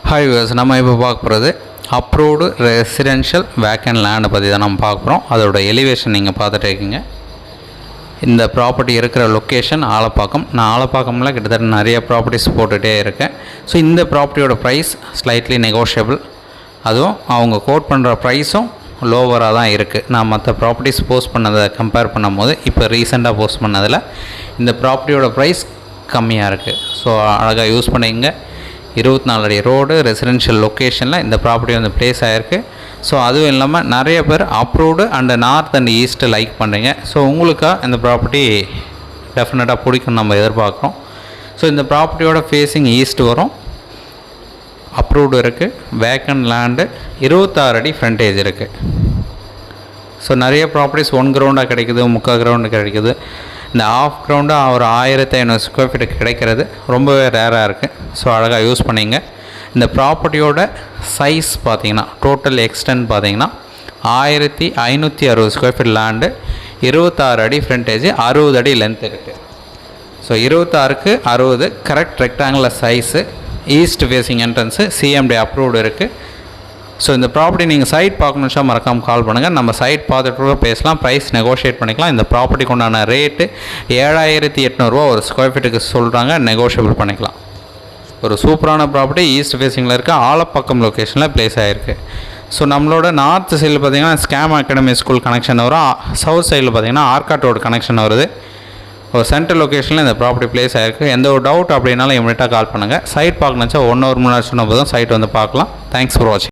Hi viewers, நம்ம இப்போ பார்க்க போகிறது அப்ரூவ்டு ரெசிடென்ஷியல் வேக்கண்ட் லேண்டை பற்றி தான் நம்ம பார்க்க போகிறோம். அதோட எலிவேஷன் நீங்கள் பார்த்துட்டு இருக்கீங்க. இந்த ப்ராப்பர்ட்டி இருக்கிற லொக்கேஷன் ஆலப்பாக்கம். நான் ஆலப்பாக்கமில் கிட்டத்தட்ட நிறைய ப்ராப்பர்ட்டிஸ் போட்டுகிட்டே இருக்கேன். ஸோ இந்த ப்ராப்பர்ட்டியோட ப்ரைஸ் ஸ்லைட்லி நெகோஷியபிள். அதுவும் அவங்க கோட் பண்ணுற ப்ரைஸும் லோவராக தான் இருக்குது. நான் மற்ற ப்ராப்பர்ட்டிஸ் போஸ்ட் பண்ணதை கம்பேர் பண்ணும் போது இப்போ ரீசெண்டாக போஸ்ட் பண்ணதில் இந்த ப்ராப்பர்ட்டியோட ப்ரைஸ் கம்மியாக இருக்குது. ஸோ அழகாக யூஸ் பண்ணிங்க. 24 அடி ரோடு ரெசிடென்ஷியல் லொக்கேஷனில் இந்த ப்ராப்பர்ட்டி வந்து ப்ளேஸ் ஆகிருக்கு. ஸோ அதுவும் இல்லாமல் நிறைய பேர் approved and north and east like பண்ணுறீங்க. ஸோ உங்களுக்காக இந்த ப்ராப்பர்ட்டி டெஃபினட்டாக பிடிக்கும் நம்ம எதிர்பார்க்குறோம். ஸோ இந்த ப்ராப்பர்ட்டியோட ஃபேஸிங் ஈஸ்ட் வரும். அப்ரூவ்டு இருக்குது. வேக்கண்ட் லேண்டு 26 அடி ஃப்ரண்டேஜ் இருக்குது. ஸோ நிறைய ப்ராப்பர்ட்டிஸ் 1 கிரவுண்டாக கிடைக்குது, 3/4 கிரவுண்டு கிடைக்குது. இந்த ஆஃப் கிரவுண்டாக ஒரு 1500 ஸ்கொயர் ஃபீட்டு கிடைக்கிறது ரொம்பவே ரேராக இருக்குது. ஸோ அழகாக யூஸ் பண்ணிங்க. இந்த ப்ராப்பர்ட்டியோட சைஸ் பார்த்தீங்கன்னா டோட்டல் எக்ஸ்டென்ட் பார்த்தீங்கன்னா 1560 ஸ்கொயர் ஃபீட் லேண்டு, 26 அடி ஃப்ரண்டேஜ், 60 அடி லென்த் இருக்குது. ஸோ 26க்கு 60 correct rectangular size. East facing entrance, CMT approved இருக்குது. ஸோ இந்த ப்ராப்பர்ட்டி நீங்கள் சைட் பார்க்கணுச்சா மறக்காமல் கால் பண்ணுங்கள். நம்ம சைட் பார்த்துட்டு பேசலாம், ப்ரைஸ் நெகோஷியேட் பண்ணிக்கலாம். இந்த ப்ராப்பர்ட்டிக்கு உண்டான ரேட்டு 7800 ஒரு ஸ்கொயர் ஃபீட்டுக்கு சொல்கிறாங்க, நெகோஷியபிள் பண்ணிக்கலாம். ஒரு சூப்பரான ப்ராப்பர்ட்டி ஈஸ்ட் ஃபேஸிங்கில் இருக்க ஆலப்பாக்கம் லொக்கேஷனில் ப்ளேஸ் ஆகிருக்கு. ஸோ நம்மளோட நார்த் சைடில் பார்த்திங்கன்னா ஸ்கேம் அகாடமி ஸ்கூல் கனெக்ஷன் வரும். சவுத் சைடில் பார்த்திங்கன்னா ஆர்காட் ரோடு கனெக்ஷன் வருது. ஒரு சென்ட்ரல் லொக்கேஷனில் இந்த ப்ராப்பர்ட்டி ப்ளேஸ் ஆகிருக்கு. எந்த ஒரு டவுட் அப்படின்னாலும் இமீடியட்டாக கால் பண்ணுங்கள். சைட் பார்க்கணுச்சா 1 hour முன்னாடி சொன்ன போதும் சைட் வந்து பார்க்கலாம். தேங்க்ஸ் ஃபார் வாட்சிங்.